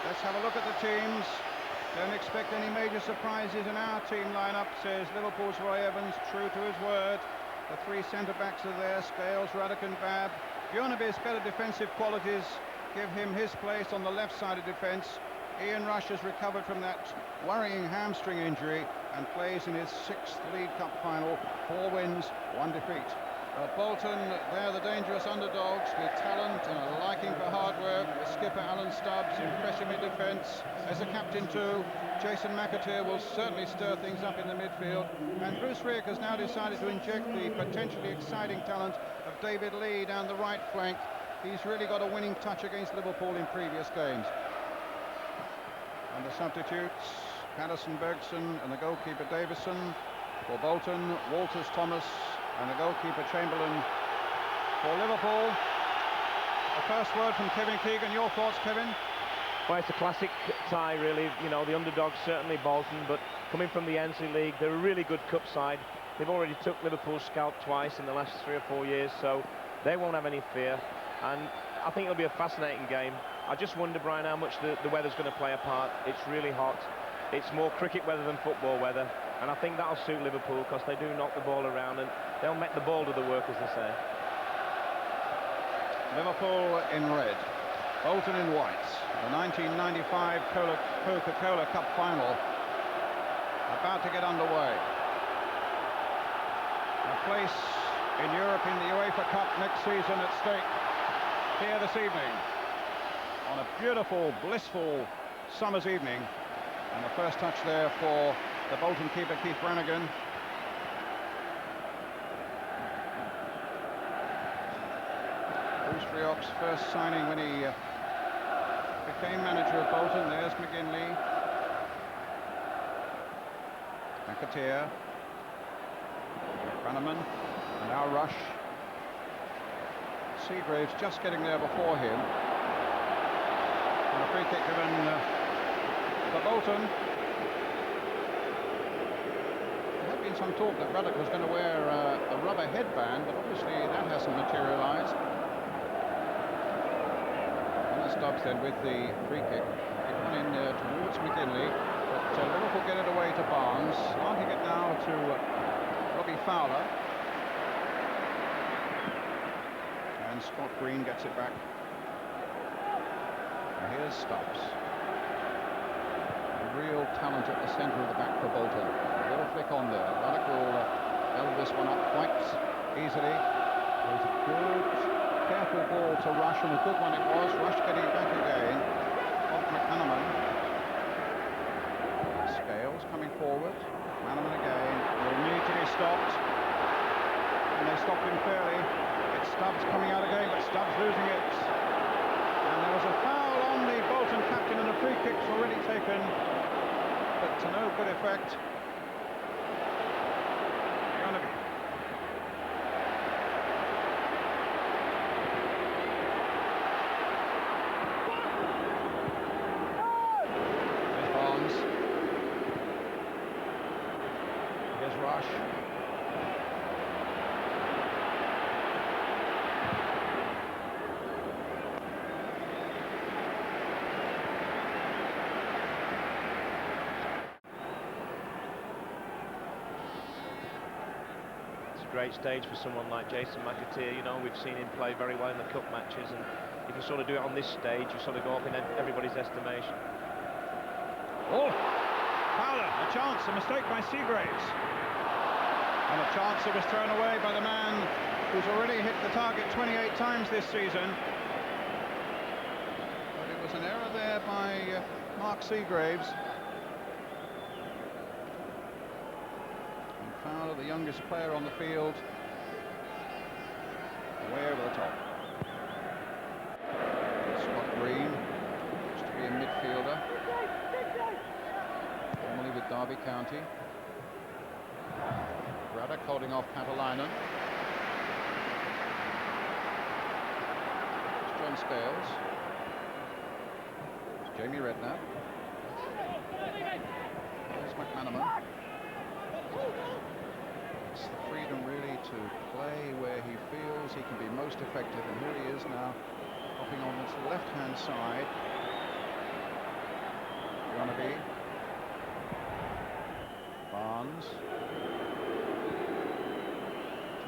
Let's have a look at the teams. Don't expect any major surprises in our team lineup, says Liverpool's Roy Evans, true to his word. The three centre-backs are there, Scales, Ruddock and Babb. Bjornaby's better defensive qualities give him his place on the left side of defence. Ian Rush has recovered from that worrying hamstring injury and plays in his 6th League Cup final. 4 wins, 1 defeat. Bolton, they're the dangerous underdogs with talent and a liking for hard work. The skipper Alan Stubbs impressing in defence. As a captain too, Jason McAteer will certainly stir things up in the midfield. And Bruce Rioch has now decided to inject the potentially exciting talent of David Lee down the right flank. He's really got a winning touch against Liverpool in previous games. And the substitutes, Patterson, Bergson and the goalkeeper Davison. For Bolton, Walters, Thomas and the goalkeeper Chamberlain. For Liverpool, a first word from Kevin Keegan. Your thoughts, Kevin? Well, it's a classic tie, really. You know, the underdogs, certainly Bolton, but coming from the Ensley League, they're a really good cup side. They've already took Liverpool's scalp twice in the last 3 or 4 years, so they won't have any fear. And I think it'll be a fascinating game. I just wonder, Brian, how much the weather's going to play a part. It's really hot. It's more cricket weather than football weather. And I think that'll suit Liverpool because they do knock the ball around and they'll make the ball do the work, as they say. Liverpool in red, Bolton in white. The 1995 Coca-Cola Cup final about to get underway. A place in Europe in the UEFA Cup next season at stake here this evening on a beautiful, blissful summer's evening. And the first touch there for the Bolton keeper, Keith Brannigan. Bruce Rioch's first signing when he became manager of Bolton. There's McGinley. McAteer. Bannerman. And now Rush. Seagraves just getting there before him. And a free kick given for Bolton. There had been some talk that Ruddock was going to wear a rubber headband, but obviously that hasn't materialised. And Stubbs then with the free kick. It went in towards McGinley, but Liverpool get it away to Barnes. Slanting it now to Robbie Fowler. And Scott Green gets it back. And here's Stubbs. Real talent at the centre of the back for Bolton. A little flick on there. Ruddock will held this one up quite easily. It was a good, careful ball to Rush, and a good one it was. Rush getting it back again. Off McManaman. Scales coming forward. McManaman again. Will need to be stopped. And they stopped him fairly. It's Stubbs coming out again, but Stubbs losing it. And there was a foul on the Bolton captain, and a free kick's already taken. But to no good effect. Here's Barnes. Here's Rush. Great stage for someone like Jason McAteer. You know, we've seen him play very well in the cup matches, and if you sort of do it on this stage, you sort of go up in everybody's estimation. Oh, Fowler, a chance, a mistake by Seagraves, and a chance that was thrown away by the man who's already hit the target 28 times this season. But it was an error there by Mark Seagraves. Fowler, the youngest player on the field, way over the top. Scott Green, used to be a midfielder, formerly with Derby County. Ruddock holding off Patalainen. It's John Scales. It's Jamie Redknapp. There's McManaman. It's the freedom really to play where he feels he can be most effective, and here he is now hopping on this left-hand side. Bujanabi. Barnes.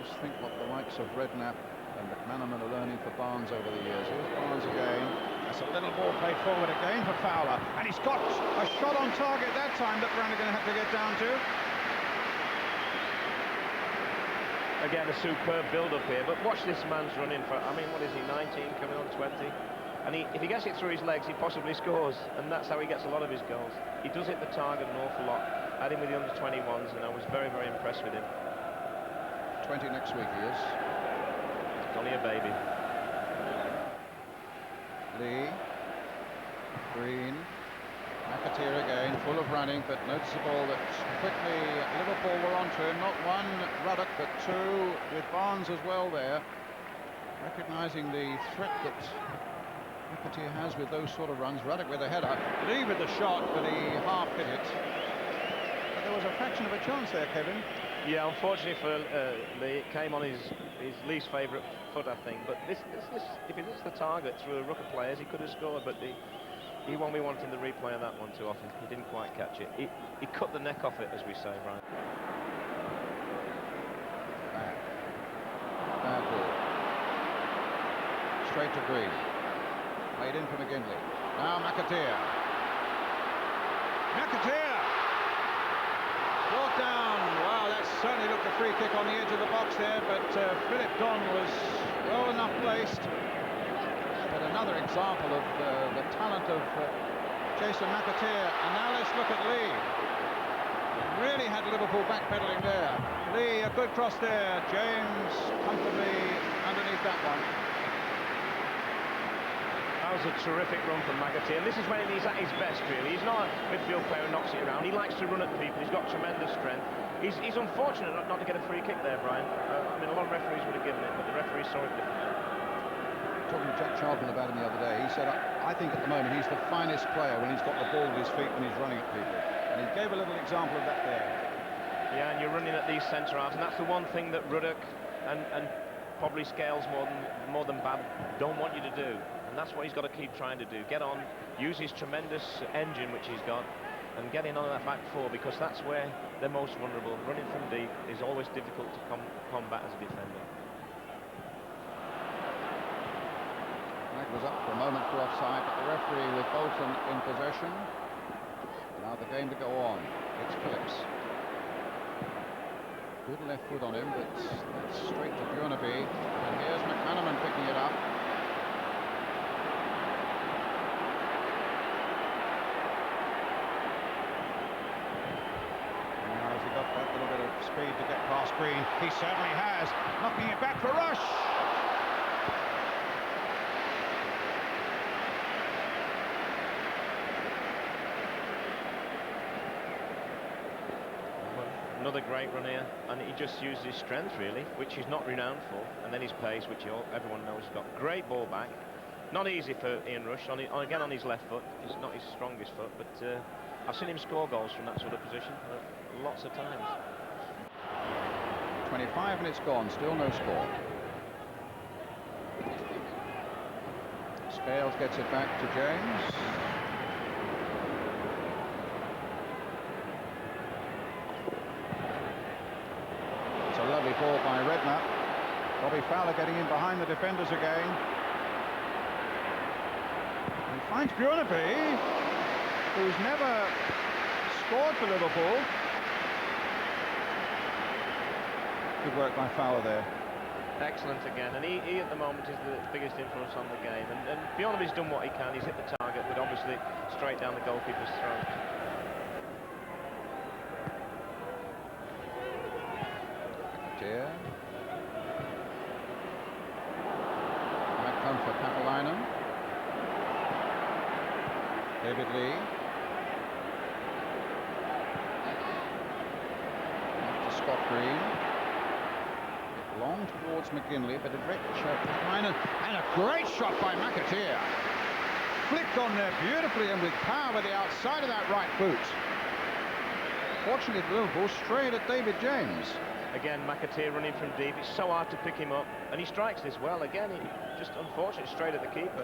Just think what the likes of Redknapp and McManaman are learning for Barnes over the years. Here's Barnes again. That's a little ball played forward again for Fowler. And he's got a shot on target that time that Brannigan had to get down to. Again, a superb build-up here, but watch this man's running for, I mean, what is he, 19, coming on 20? And if he gets it through his legs, he possibly scores, and that's how he gets a lot of his goals. He does hit the target an awful lot. Had him with the under-21s, and I was very, very impressed with him. 20 next week, he is. He's only a baby. Lee. Green. McAteer again, full of running, but noticeable that quickly Liverpool were onto him. Not one Ruddock, but two with Barnes as well there. Recognising the threat that McAteer has with those sort of runs. Ruddock with a header. Lee with the shot, but he half hit it. But there was a fraction of a chance there, Kevin. Yeah, unfortunately for Lee, it came on his least favourite foot, I think. But this, if he hits the target through a ruck of players, he could have scored, but he won't be wanting the replay of that one too often. He didn't quite catch it. He cut the neck off it, as we say, Brian. Bad ball. Straight to Green. Played in for McGinley. Now McAteer. McAteer! Brought down. Wow, that certainly looked a free kick on the edge of the box there, but Philip Don was well enough placed. But another example of the talent of Jason McAteer. And now let's look at Lee. Really had Liverpool backpedaling there. Lee, a good cross there. James comfortably underneath that one. That was a terrific run from McAteer. And this is when he's at his best, really. He's not a midfield player who knocks it around. He likes to run at people. He's got tremendous strength. He's unfortunate not to get a free kick there, Brian. I mean, a lot of referees would have given it, but the referee saw it differently. Talking to Jack Charlton about him the other day, he said, I think at the moment he's the finest player when he's got the ball at his feet when he's running at people. And he gave a little example of that there. Yeah, and you're running at these centre halves, and that's the one thing that Ruddock and probably Scales more than Bab don't want you to do. And that's what he's got to keep trying to do. Get on, use his tremendous engine, which he's got, and get in on that back four, because that's where they're most vulnerable. Running from deep is always difficult to combat as a defender. Was up for a moment for offside, but the referee with Bolton in possession. Now the game to go on. It's Phillips. Good left foot on him, but that's straight to Bujanabi. And here's McManaman picking it up. Now has he got that little bit of speed to get past Green? He certainly has. Knocking it back for Rush. Another great run here, and he just used his strength, really, which he's not renowned for, and then his pace, which everyone knows he's got. Great ball back. Not easy for Ian Rush, again on his left foot. It's not his strongest foot, but I've seen him score goals from that sort of position lots of times. 25 minutes gone, still no score. Scales gets it back to James. Lovely ball by Redknapp. Bobby Fowler getting in behind the defenders again. And finds Bujanabi, who's never scored for Liverpool. Good work by Fowler there. Excellent again, and he at the moment is the biggest influence on the game. And Bujanabi's done what he can. He's hit the target, but obviously straight down the goalkeeper's throat. Here. Might come for Papalainen. David Lee. Back to Scott Green. Long towards McGinley, but a rich Papalainen. And a great shot by McAteer. Flicked on there beautifully and with power with the outside of that right boot. Fortunately for Liverpool, straight at David James. Again, McAteer running from deep. It's so hard to pick him up, and he strikes this well. Again, he just unfortunate straight at the keeper.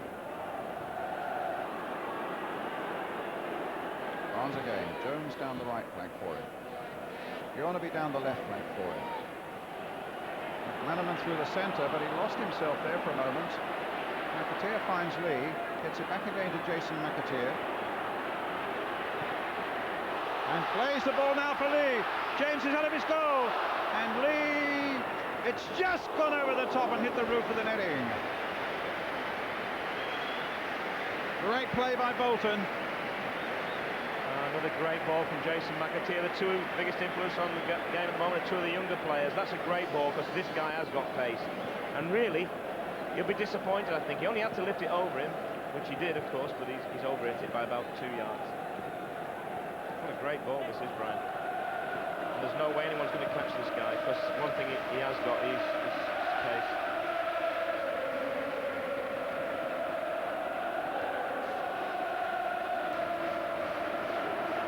Barnes again. Jones down the right flank for him. Bjornaby down the left flank for him. McManaman through the centre, but he lost himself there for a moment. McAteer finds Lee, gets it back again to Jason McAteer. And plays the ball now for Lee. James is out of his goal. And Lee, it's just gone over the top and hit the roof of the netting. Great play by Bolton. Another great ball from Jason McAteer. The two biggest influence on the game at the moment are two of the younger players. That's a great ball because this guy has got pace. And really, he'll be disappointed, I think. He only had to lift it over him, which he did, of course, but he's over it by about 2 yards. What a great ball this is, Brian. And there's no way anyone's going to catch this guy because one thing he has got is pace.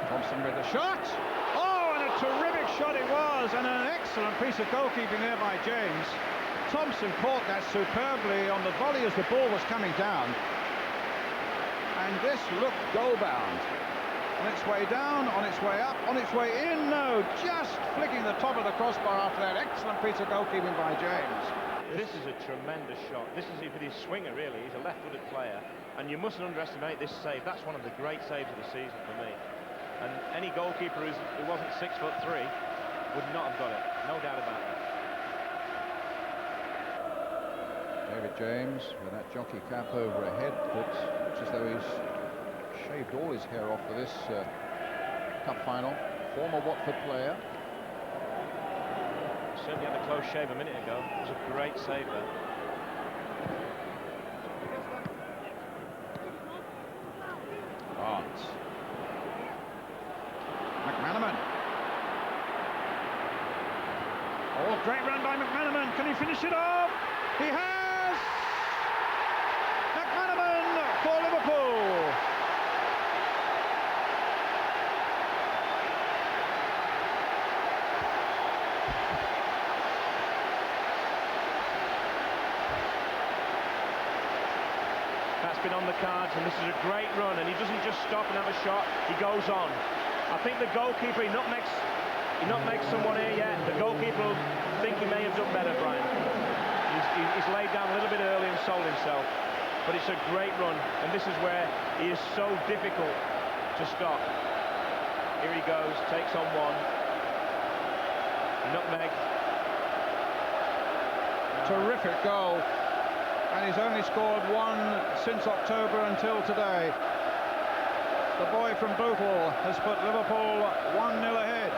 Thompson with the shot. Oh, and a terrific shot it was, and an excellent piece of goalkeeping there by James. Thompson caught that superbly on the volley as the ball was coming down. And this looked goal-bound. On its way down, on its way up, on its way in. No, just flicking the top of the crossbar after that excellent piece of goalkeeping by James. This is a tremendous shot. This is with his swinger, really. He's a left-footed player, and you mustn't underestimate this save. That's one of the great saves of the season for me. And any goalkeeper who wasn't 6'3" would not have got it. No doubt about that. David James with that jockey cap over a head that looks as though he's shaved all his hair off for this cup final. Former Watford player. Certainly had a close shave a minute ago. It was a great save there. Barnes. McManaman. Oh, great run by McManaman. Can he finish it off? He has! McManaman for Liverpool. That's been on the cards, and this is a great run, and he doesn't just stop and have a shot, he goes on. I think the goalkeeper, he nutmegs someone here yet. The goalkeeper will think he may have done better, Brian. He's laid down a little bit early and sold himself, but it's a great run, and this is where he is so difficult to stop. Here he goes, takes on one. Nutmeg. Terrific goal. And he's only scored one since October until today. The boy from Bolton has put Liverpool 1-0 ahead.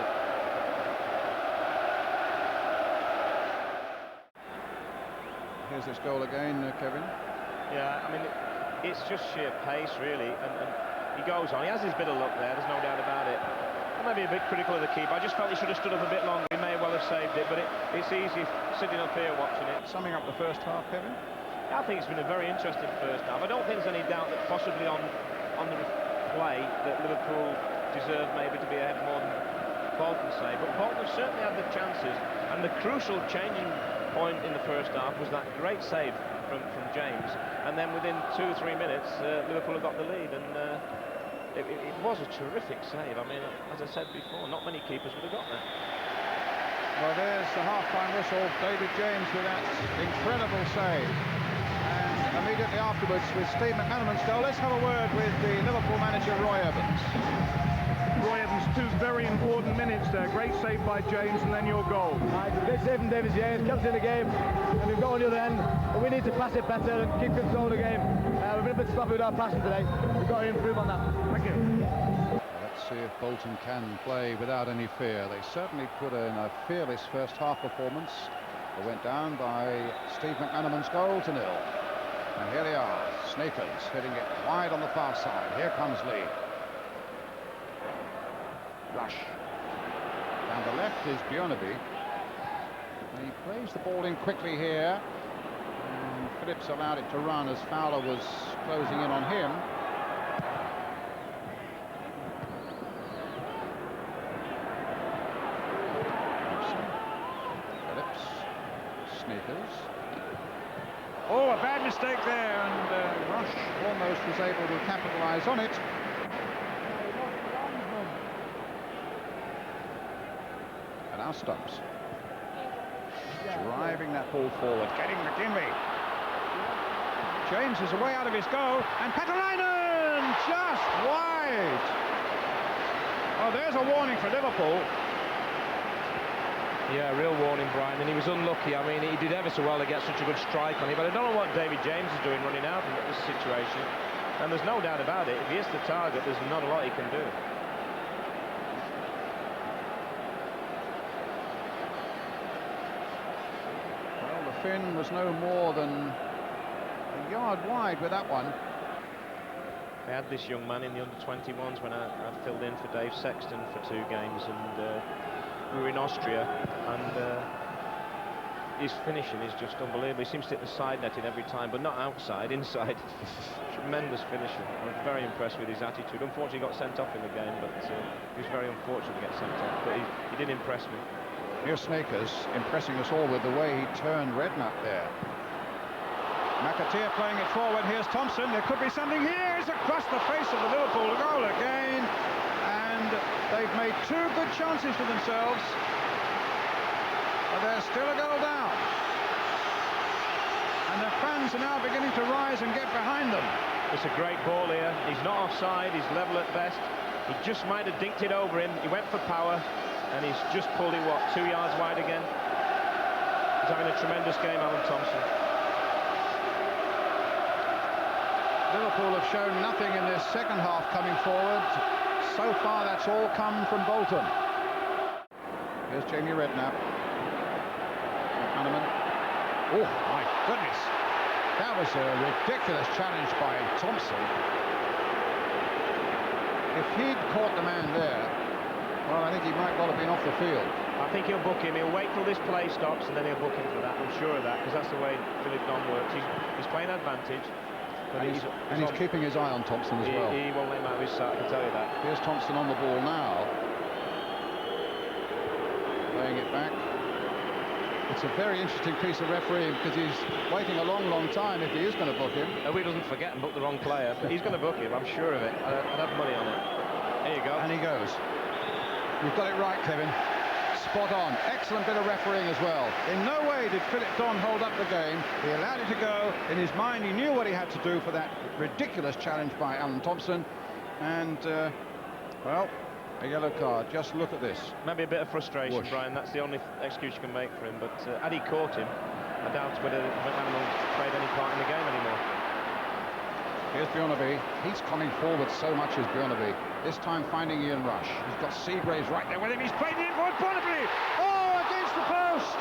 Here's this goal again, Kevin. Yeah, I mean, it's just sheer pace, really, and he goes on. He has his bit of luck there, there's no doubt about it. I may be a bit critical of the keeper. I just felt he should have stood up a bit longer. He may well have saved it, but it's easy sitting up here watching it. Summing up the first half, Kevin? I think it's been a very interesting first half. I don't think there's any doubt that possibly on the play that Liverpool deserved maybe to be ahead more than Bolton say, but Bolton certainly had the chances, and the crucial changing point in the first half was that great save from James, and then within 2 or 3 minutes Liverpool have got the lead, and it was a terrific save. I mean, as I said before, not many keepers would have got that. Well, there's the half-time whistle. David James with that incredible save. And immediately afterwards, with Steve McManaman's goal, let's have a word with the Liverpool manager, Roy Evans. Roy Evans, 2 very important minutes there. Great save by James, and then your goal. Great save from David James, kept in the game, and we've got on the other end. But we need to pass it better and keep control of the game. We've been a bit sloppy with our passing today. We've got to improve on that. Thank you. Let's see if Bolton can play without any fear. They certainly put in a fearless first half performance. They went down by Steve McManaman's goal to 0. And here they are, Snakers hitting it wide on the far side. Here comes Lee. Rush. Down the left is Bjornaby. And he plays the ball in quickly here. And Phillips allowed it to run as Fowler was closing in on him. Phillips. Sneakers. Oh, a bad mistake there, and Rush almost was able to capitalise on it. And now Stubbs. Driving that ball forward, getting McGinley. James is away out of his goal, and Petalainen just wide. Oh, there's a warning for Liverpool. Yeah, real warning, Brian, and he was unlucky. I mean, he did ever so well to get such a good strike on him, but I don't know what David James is doing running out in this situation. And there's no doubt about it, if he hits the target, there's not a lot he can do. Well, the Finn was no more than a yard wide with that one. They had this young man in the under-21s when I filled in for Dave Sexton for 2 games, and we were in Austria, and his finishing is just unbelievable. He seems to hit the side netting every time, but not outside, inside. Tremendous finisher. I was very impressed with his attitude. Unfortunately, he got sent off in the game, but he was very unfortunate to get sent off, but he did impress me. Here's Snakers impressing us all with the way he turned Redknapp there. McAteer playing it forward. Here's Thompson. There could be something here. It's across the face of the Liverpool goal again. And they've made 2 good chances for themselves. But there's still a goal down. And the fans are now beginning to rise and get behind them. It's a great ball here. He's not offside. He's level at best. He just might have dinked it over him. He went for power. And he's just pulled it, what, 2 yards wide again? He's having a tremendous game, Alan Thompson. Liverpool have shown nothing in this second half coming forward. So far, that's all come from Bolton. Here's Jamie Redknapp. McManaman. Oh, my goodness. That was a ridiculous challenge by Thompson. If he'd caught the man there, well, I think he might well have been off the field. I think he'll book him. He'll wait till this play stops and then he'll book him for that. I'm sure of that, because that's the way Philip Don works. He's playing advantage. But and he's keeping his eye on Thompson as well. He won't let him out of his sight, I can tell you that. Here's Thompson on the ball now. Playing it back. It's a very interesting piece of refereeing, because he's waiting a long, long time if he is going to book him. I hope he doesn't forget and book the wrong player, but he's going to book him, I'm sure of it. I'd have money on it. There you go. And he goes. You've got it right, Kevin. Spot on. Excellent bit of refereeing as well. In no way did Philip Don hold up the game. He allowed it to go. In his mind, he knew what he had to do for that ridiculous challenge by Alan Thompson. And, well, a yellow card. Just look at this. Maybe a bit of frustration, Whoosh. Brian. That's the only excuse you can make for him. But had he caught him, I doubt whether McManaman played any part in the game anymore. Here's Bjornaby. He's coming forward so much as Bjornaby. This time finding Ian Rush. He's got Seagraves right there with him. He's played it in for Bjornaby. Oh, against the post.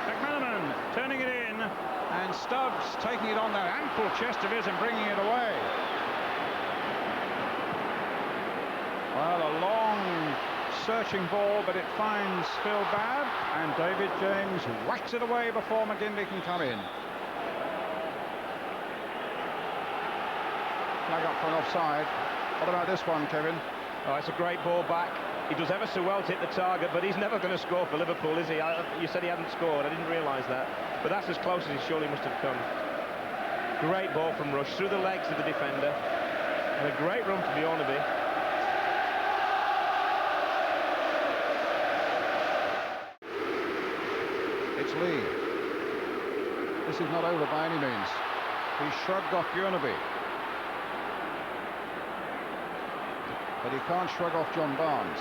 McManaman turning it in. And Stubbs taking it on that ample chest of his and bringing it away. Well, a long searching ball, but it finds Phil Babb, and David James whacks it away before McGinley can come in. Flag up for an offside. What about this one, Kevin? Oh, it's a great ball back. He does ever so well to hit the target, but he's never going to score for Liverpool, is he? You said he hadn't scored. I didn't realise that. But that's as close as he surely must have come. Great ball from Rush, through the legs of the defender. And a great run from Bjornaby. It's Lee. This is not over by any means. He shrugged off Bjornaby. But he can't shrug off John Barnes.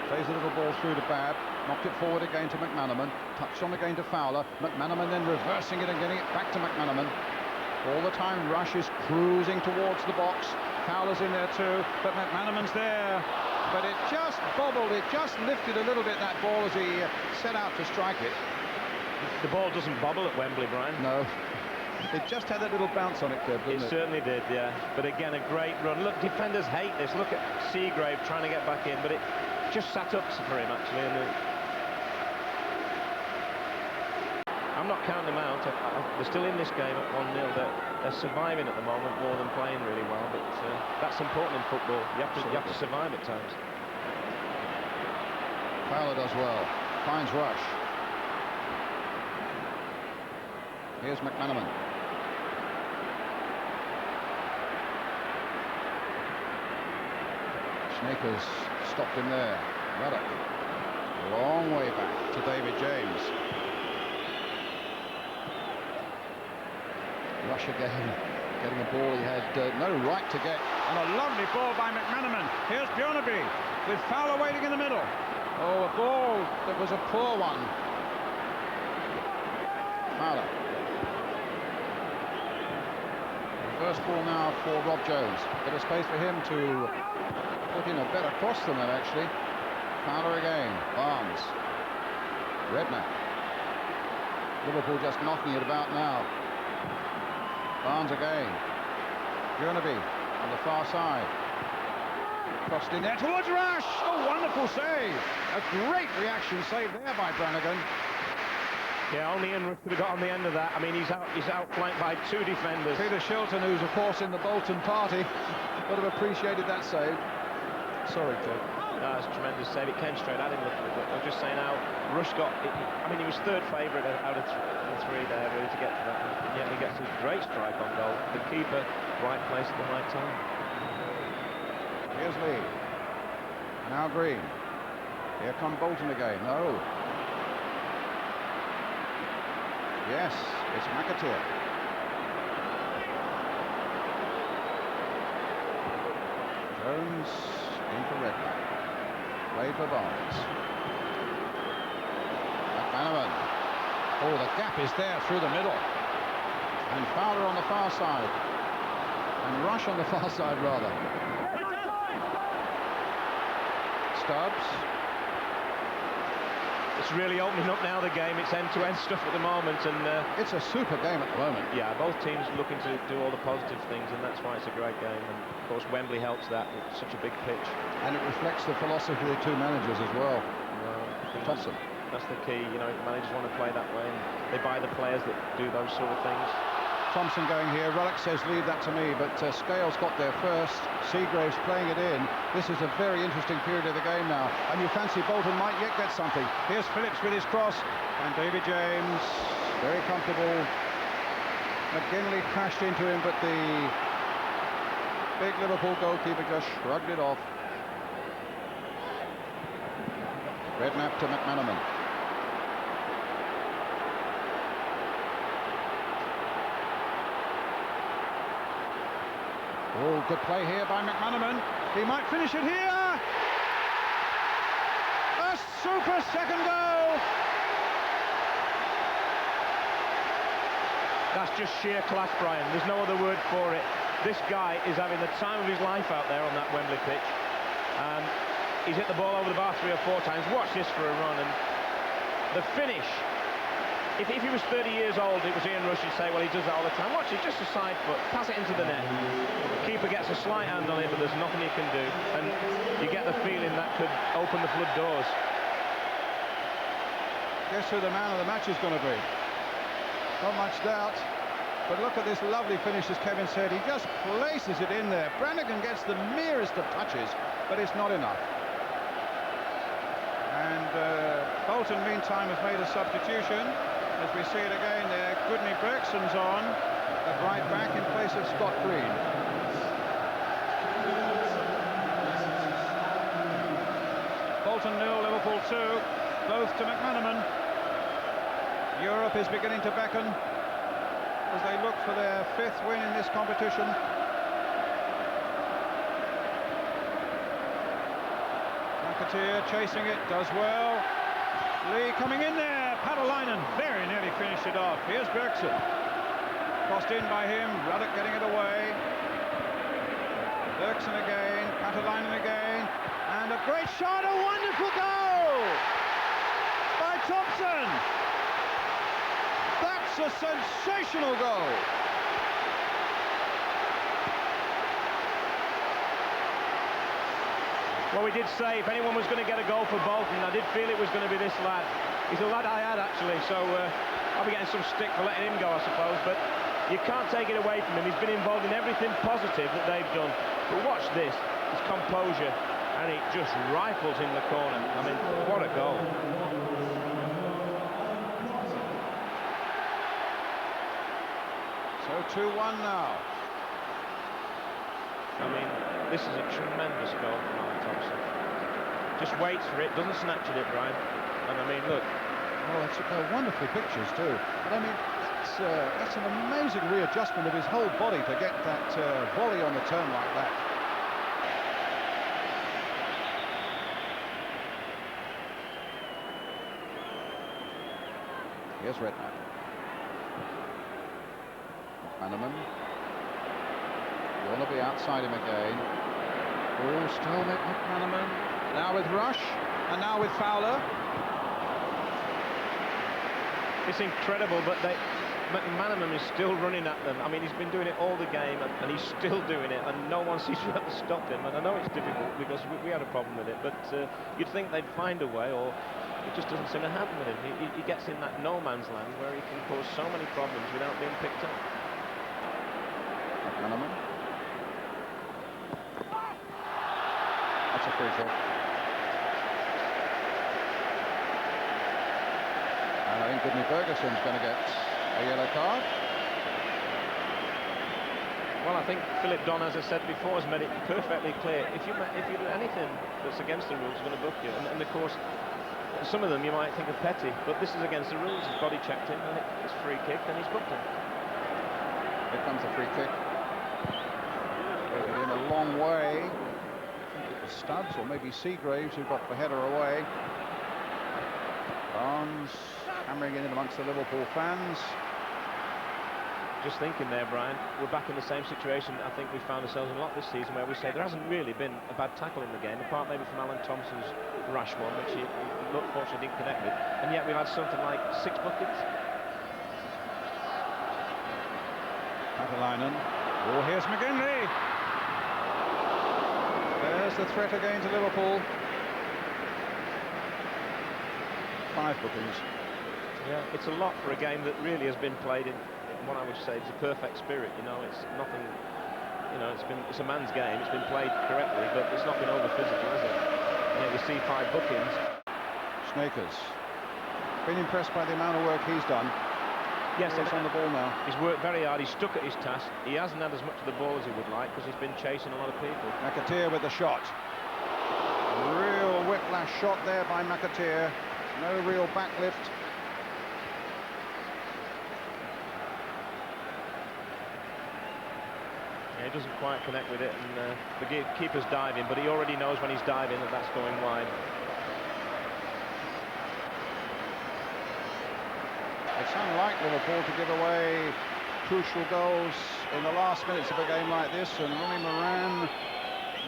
Plays a little ball through to Babb. Knocked it forward again to McManaman. Touched on again to Fowler. McManaman then reversing it and getting it back to McManaman. All the time Rush is cruising towards the box. Fowler's in there too, but McManaman's there. But it just bobbled, it just lifted a little bit, that ball, as he set out to strike it. The ball doesn't bobble at Wembley, Brian. No. It just had that little bounce on it, Kev, didn't it? It certainly did, yeah. But again, a great run. Look, defenders hate this. Look at Seagrave trying to get back in, but it just sat up for him, actually. And I'm not counting them out. They're still in this game at 1-0. They're surviving at the moment more than playing really well, but that's important in football. You have to survive at times. Fowler does well. Finds Rush. Here's McManaman. Snakers stopped him there. Ruddock. Long way back to David James. Rush again, getting a ball he had no right to get. And a lovely ball by McManaman. Here's Bjornaby with Fowler waiting in the middle. Oh, a ball that was a poor one. Fowler. First ball now for Rob Jones. Bit of space for him to put in a better cross than that, actually. Fowler again. Barnes. Redknapp. Liverpool just knocking it about now. Barnes again. Bjornaby on the far side. Crossed in there towards Rush. Oh, wonderful save. A great reaction save there by Brannigan. Yeah, only Ian could have got on the end of that. I mean, he's outflanked by two defenders. Peter Shilton, who's of course in the Bolton party, would have appreciated that save. Sorry, Ted. No, it's a tremendous save. It came straight at him. I was just saying how Rush got it. I mean, he was third favourite out of the three there, really, to get to that. And yet he gets a great strike on goal. The keeper, right place at the right time. Here's Lee. Now Green. Here come Bolton again. No. Yes, it's McAteer. Jones in for Redknapp. Played for Barnes. McManaman. Oh, the gap is there through the middle. And Fowler on the far side. And Rush on the far side, rather. Stubbs. It's really opening up now, the game. It's end-to-end stuff at the moment, and It's a super game at the moment. yeah, both teams looking to do all the positive things, and that's why it's a great game. And of course, Wembley helps that. It's such a big pitch. And it reflects the philosophy of the two managers as well. I think Thompson. that's the key. You know, managers want to play that way, and they buy the players that do those sort of things. Thompson going here. Ruddock says leave that to me, but Scales got there first. Seagraves playing it in. This is a very interesting period of the game now, and you fancy Bolton might yet get something. Here's Phillips with his cross, and David James very comfortable. McGinley crashed into him, but the big Liverpool goalkeeper just shrugged it off. Redknapp to McManaman. Oh, good play here by McManaman. He might finish it here. A super second goal. That's just sheer class, Brian. There's no other word for it. This guy is having the time of his life out there on that Wembley pitch. He's hit the ball over the bar 3 or 4 times. Watch this for a run, and the finish. If he was 30 years old, it was Ian Rush, you'd say, well, he does that all the time. Watch it, just a side foot, pass it into the net. The keeper gets a slight hand on it, but there's nothing he can do. And you get the feeling that could open the flood doors. Guess who the man of the match is going to be? Not much doubt. But look at this lovely finish, as Kevin said. He just places it in there. Brannigan gets the merest of touches, but it's not enough. And Bolton, meantime, has made a substitution. As we see it again there, Goodney Bergson's on at right back in place of Scott Green. Bolton 0, Liverpool 2, both to McManaman. Europe is beginning to beckon as they look for their 5th win in this competition. McAteer chasing it, does well. Lee coming in there, Patalainen very nearly finished it off. Here's Bergson. Crossed in by him, Ruddock getting it away. Bergson again, Patalainen again, and a great shot, a wonderful goal by Thompson. That's a sensational goal. Well, we did say if anyone was going to get a goal for Bolton, I did feel it was going to be this lad. He's a lad I had, actually, so I'll be getting some stick for letting him go, I suppose, but you can't take it away from him. He's been involved in everything positive that they've done. But watch this, his composure, and it just rifles in the corner. I mean, what a goal. So 2-1 now. I mean, this is a tremendous goal from Thompson. just waits for it, doesn't snatch at it, Brian. And I mean, look. Oh, they're wonderful pictures too. But I mean, that's an amazing readjustment of his whole body to get that volley on the turn like that. Here's Redknapp. McManaman. Burnaby outside him again. Oh, still McManaman. Now with Rush, and now with Fowler. It's incredible, but McManaman is still running at them. I mean, he's been doing it all the game, and he's still doing it, and no one seems to be able to stop him. And I know it's difficult because we had a problem with it, but you'd think they'd find a way, or it just doesn't seem to happen with him. He gets in that no man's land where he can cause so many problems without being picked up. McManaman. That's a free kick. And I think Gudni Ferguson's going to get a yellow card. Well, I think Philip Don, as I said before, has made it perfectly clear. If you do anything that's against the rules, he's going to book you. And of course, some of them you might think are petty, but this is against the rules. His body checked him, and it's free kick, and he's booked him. Here comes the free kick. Taken in a long way. I think it was Stubbs or maybe Seagraves who got the header away. Barnes hammering in amongst the Liverpool fans. Just thinking there, Brian, we're back in the same situation I think we found ourselves in a lot this season, where we say there hasn't really been a bad tackle in the game, apart maybe from Alan Thompson's rash one, which he unfortunately didn't connect with, and yet we've had something like 6 buckets. Katalainen. Oh, here's McGinley. There's the threat again to Liverpool. 5 bookings. Yeah, it's a lot for a game that really has been played in what I would say is a perfect spirit. You know, it's nothing. You know, it's a man's game. It's been played correctly, but it's not been over physical, is it? Yeah, we see 5 bookings. Snakers. Been impressed by the amount of work he's done. Yes, he's on the ball now. He's worked very hard. He's stuck at his task. He hasn't had as much of the ball as he would like because he's been chasing a lot of people. McAteer with the shot. Real whiplash shot there by McAteer. No real backlift. Yeah, he doesn't quite connect with it, and the keeper's diving, but he already knows when he's diving that that's going wide. It's unlike Liverpool to give away crucial goals in the last minutes of a game like this, and Ronnie Moran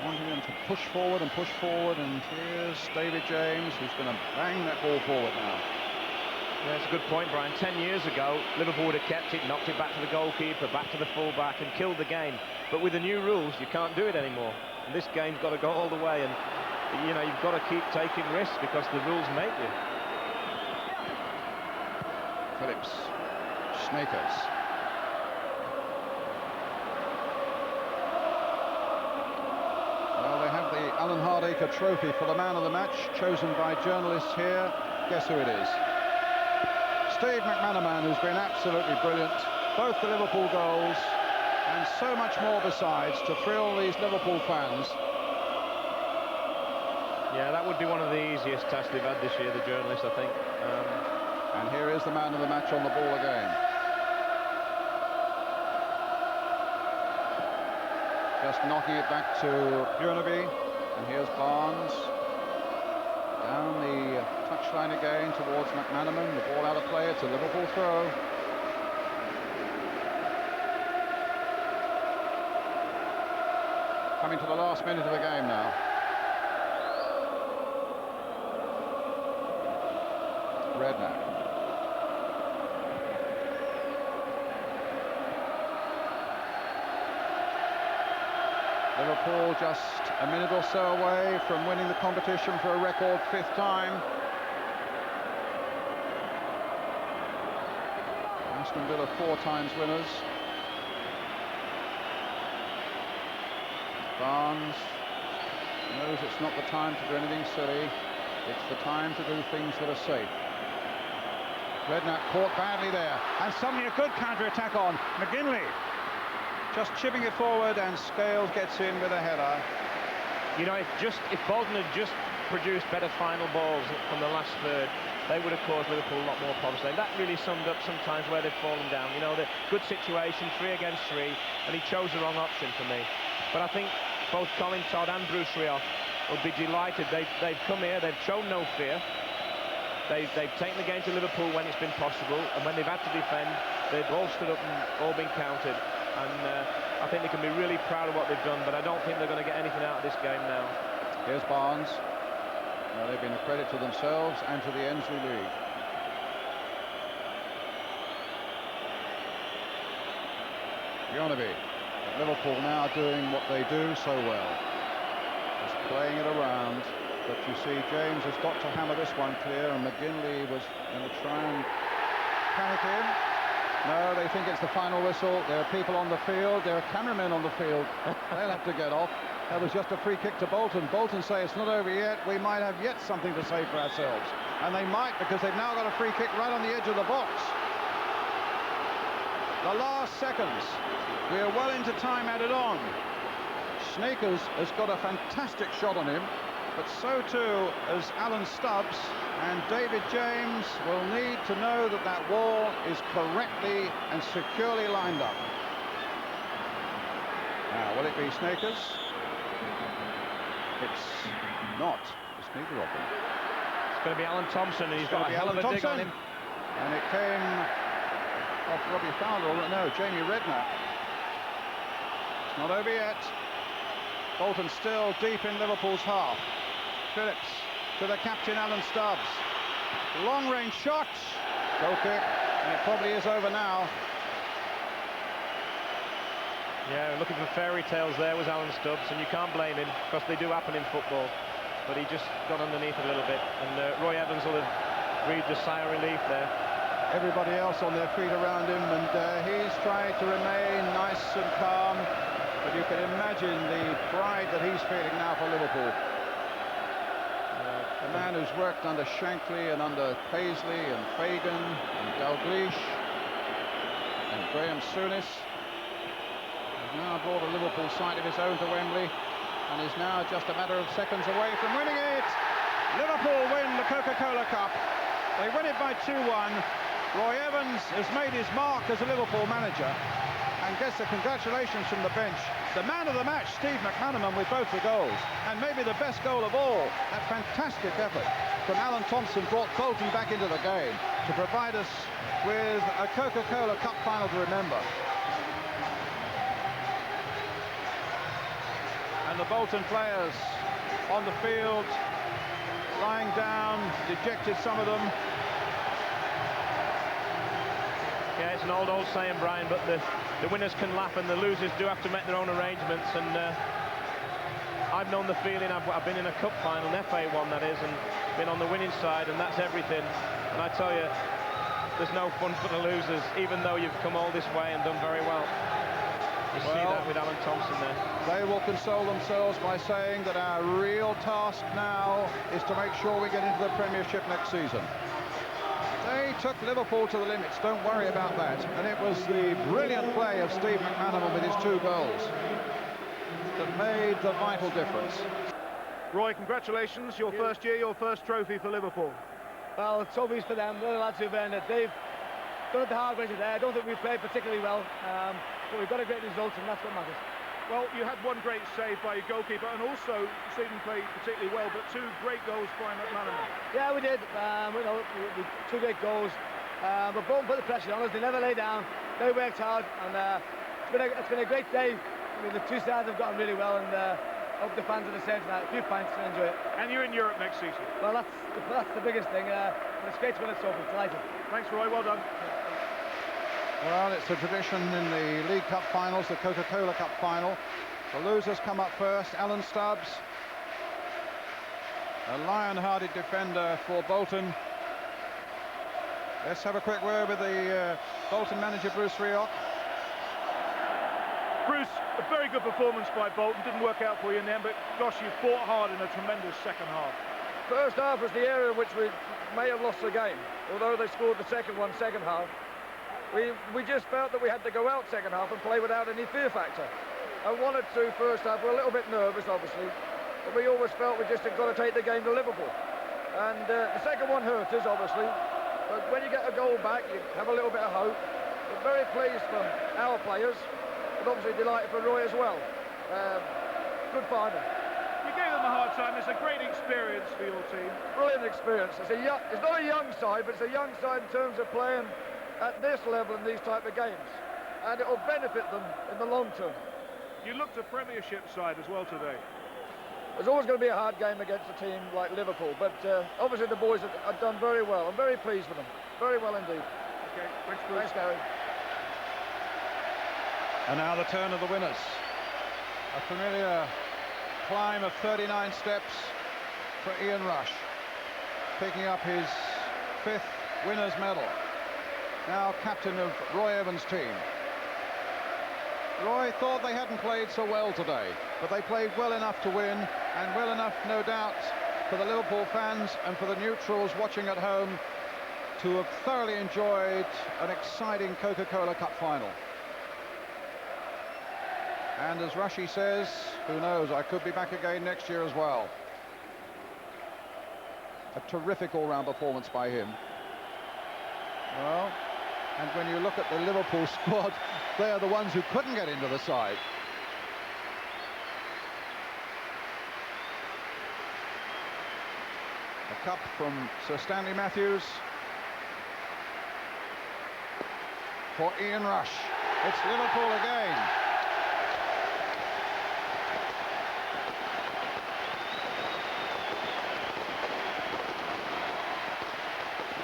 wanting them to push forward, and here's David James, who's going to bang that ball forward now. Yeah, that's a good point, Brian. 10 years ago, Liverpool would have kept it, knocked it back to the goalkeeper, back to the full-back, and killed the game. But with the new rules, you can't do it anymore. And this game's got to go all the way, and you know, you've got to keep taking risks because the rules make you. Phillips, Snakers. Well, they have the Alan Hardacre Trophy for the man of the match, chosen by journalists here. Guess who it is? Steve McManaman, who's been absolutely brilliant. Both the Liverpool goals, and so much more besides to thrill these Liverpool fans. Yeah, that would be one of the easiest tasks they've had this year, the journalists, I think. And here is the man of the match on the ball again. Just knocking it back to Burnaby, and here's Barnes. Down the touchline again towards McManaman. The ball out of play. It's a Liverpool throw. Coming to the last minute of the game now. Redknapp. Liverpool just a minute or so away from winning the competition for a record 5th time. Aston Villa 4 times winners. Barnes knows it's not the time to do anything silly. It's the time to do things that are safe. Redknapp caught badly there, and suddenly a good counter-attack on McGinley. Just chipping it forward, and Scales gets in with a header. You know, if Bolton had just produced better final balls from the last third, they would have caused Liverpool a lot more problems. That really summed up sometimes where they've fallen down. You know, the good situation, 3 against 3, and he chose the wrong option for me. But I think both Colin Todd and Bruce Rioch will be delighted. They've come here, they've shown no fear. They've taken the game to Liverpool when it's been possible, and when they've had to defend, they've all stood up and all been counted. And I think they can be really proud of what they've done, but I don't think they're going to get anything out of this game now. Here's Barnes. Well, they've been a credit to themselves and to the Ensley League. Bjornaby. Liverpool now doing what they do so well, just playing it around. But you see, James has got to hammer this one clear, and McGinley was going to try and panic him. No, they think it's the final whistle. There are people on the field. There are cameramen on the field. They'll have to get off. That was just a free kick to Bolton. Bolton say it's not over yet. We might have yet something to say for ourselves. And they might, because they've now got a free kick right on the edge of the box. The last seconds. We are well into time added on. Sneakers has got a fantastic shot on him, but so too as Alan Stubbs, and David James will need to know that that wall is correctly and securely lined up. Now, will it be Sneakers? It's not the Sneaker of them. It's going to be Alan Thompson, and he's got a hell of a dig on him. And it came off Robbie Fowler, or no, Jamie Redknapp. It's not over yet. Bolton still deep in Liverpool's half. Phillips to the captain, Alan Stubbs. Long-range shot. Goal kick, and it probably is over now. Yeah, looking for fairy tales there was Alan Stubbs, and you can't blame him, because they do happen in football. But he just got underneath it a little bit, and Roy Evans will have breathed a sigh of relief there. Everybody else on their feet around him, and he's trying to remain nice and calm. But you can imagine the pride that he's feeling now for Liverpool. A man who's worked under Shankly and under Paisley and Fagan and Dalglish and Graham Souness. He's now brought a Liverpool side of his own to Wembley, and is now just a matter of seconds away from winning it. Liverpool win the Coca-Cola Cup. They win it by 2-1. Roy Evans has made his mark as a Liverpool manager and gets the congratulations from the bench. The man of the match, Steve McManaman, with both the goals, and maybe the best goal of all. That fantastic effort from Alan Thompson brought Bolton back into the game to provide us with a Coca-Cola Cup final to remember. And the Bolton players on the field, lying down, dejected, some of them. Yeah, it's an old saying, Brian, but the winners can laugh and the losers do have to make their own arrangements. And I've known the feeling. I've been in a cup final, an FA one that is, and been on the winning side, and that's everything. And I tell you, there's no fun for the losers, even though you've come all this way and done very well. You see that with Alan Thompson there. They will console themselves by saying that our real task now is to make sure we get into the Premiership next season. They took Liverpool to the limits, don't worry about that. And it was the brilliant play of Steve McManaman with his 2 goals that made the vital difference. Roy, congratulations, your first year, your first trophy for Liverpool. Well, it's obvious for them, they're the lads who've earned it. They've done it the hard way today. I don't think we've played particularly well, but we've got a great result, and that's what matters. Well, you had one great save by your goalkeeper, and also didn't play particularly well, but 2 great goals by McManaman. Yeah, we did. We 2 great goals. But Bolton put the pressure on us. They never lay down. They worked hard, and it's been a great day. I mean, the 2 sides have gotten really well, and I hope the fans are the same tonight. A few pints and enjoy it. And you're in Europe next season. Well, that's the biggest thing. And it's great to win it, so I'm delighted. Thanks, Roy. Well done. Well, it's a tradition in the League Cup finals, the Coca-Cola Cup final. The losers come up first. Alan Stubbs, a lion-hearted defender for Bolton. Let's have a quick word with the Bolton manager, Bruce Rioch. Bruce, a very good performance by Bolton. Didn't work out for you in the end, but gosh, you fought hard in a tremendous second half. First half was the area in which we may have lost the game, although they scored the second half. We just felt that we had to go out second half and play without any fear factor. I wanted to first half. We're a little bit nervous, obviously, but we always felt we just had got to take the game to Liverpool. And the second one hurt us, obviously, but when you get a goal back, you have a little bit of hope. We're very pleased for our players, but obviously delighted for Roy as well. Good final. You gave them a hard time. It's a great experience for your team. Brilliant experience. It's not a young side, but it's a young side in terms of playing at this level in these type of games. And it will benefit them in the long term. You looked a Premiership side as well today. There's always going to be a hard game against a team like Liverpool, but obviously the boys have done very well. I'm very pleased with them. Very well indeed. Okay, thanks, Gary. And now the turn of the winners. A familiar climb of 39 steps for Ian Rush, picking up his 5th winner's medal. Now captain of Roy Evans' team. Roy thought they hadn't played so well today, but they played well enough to win, and well enough, no doubt, for the Liverpool fans and for the neutrals watching at home to have thoroughly enjoyed an exciting Coca-Cola Cup final. And as Rushy says, who knows, I could be back again next year as well. A terrific all-round performance by him. Well, and when you look at the Liverpool squad, they are the ones who couldn't get into the side. A cup from Sir Stanley Matthews for Ian Rush. It's Liverpool again.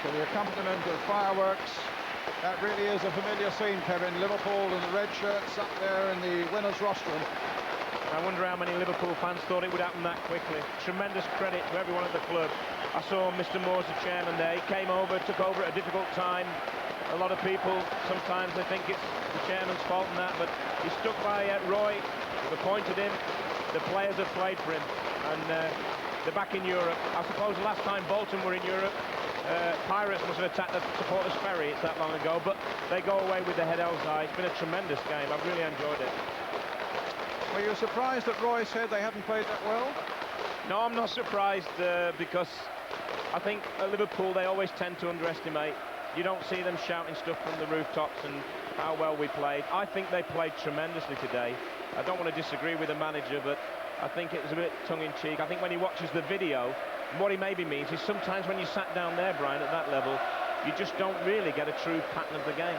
To the accompaniment of fireworks. That really is a familiar scene, Kevin. Liverpool in the red shirts up there in the winner's rostrum. I wonder how many Liverpool fans thought it would happen that quickly. Tremendous credit to everyone at the club. I saw Mr. Moores, the chairman there. He came over, took over at a difficult time. A lot of people, sometimes they think it's the chairman's fault and that, but he stuck by Roy. They've appointed him. The players have played for him. And they're back in Europe. I suppose the last time Bolton were in Europe, Pirates must have attacked the supporters' ferry. It's that long ago, but they go away with their head held high. It's been a tremendous game. I've really enjoyed it. Were you surprised that Roy said they hadn't played that well? No, I'm not surprised because I think at Liverpool they always tend to underestimate. You don't see them shouting stuff from the rooftops and how well we played. I think they played tremendously today. I don't want to disagree with the manager, but I think it was a bit tongue-in-cheek. I think when he watches the video, what he maybe means is sometimes when you sat down there, Brian, at that level, you just don't really get a true pattern of the game.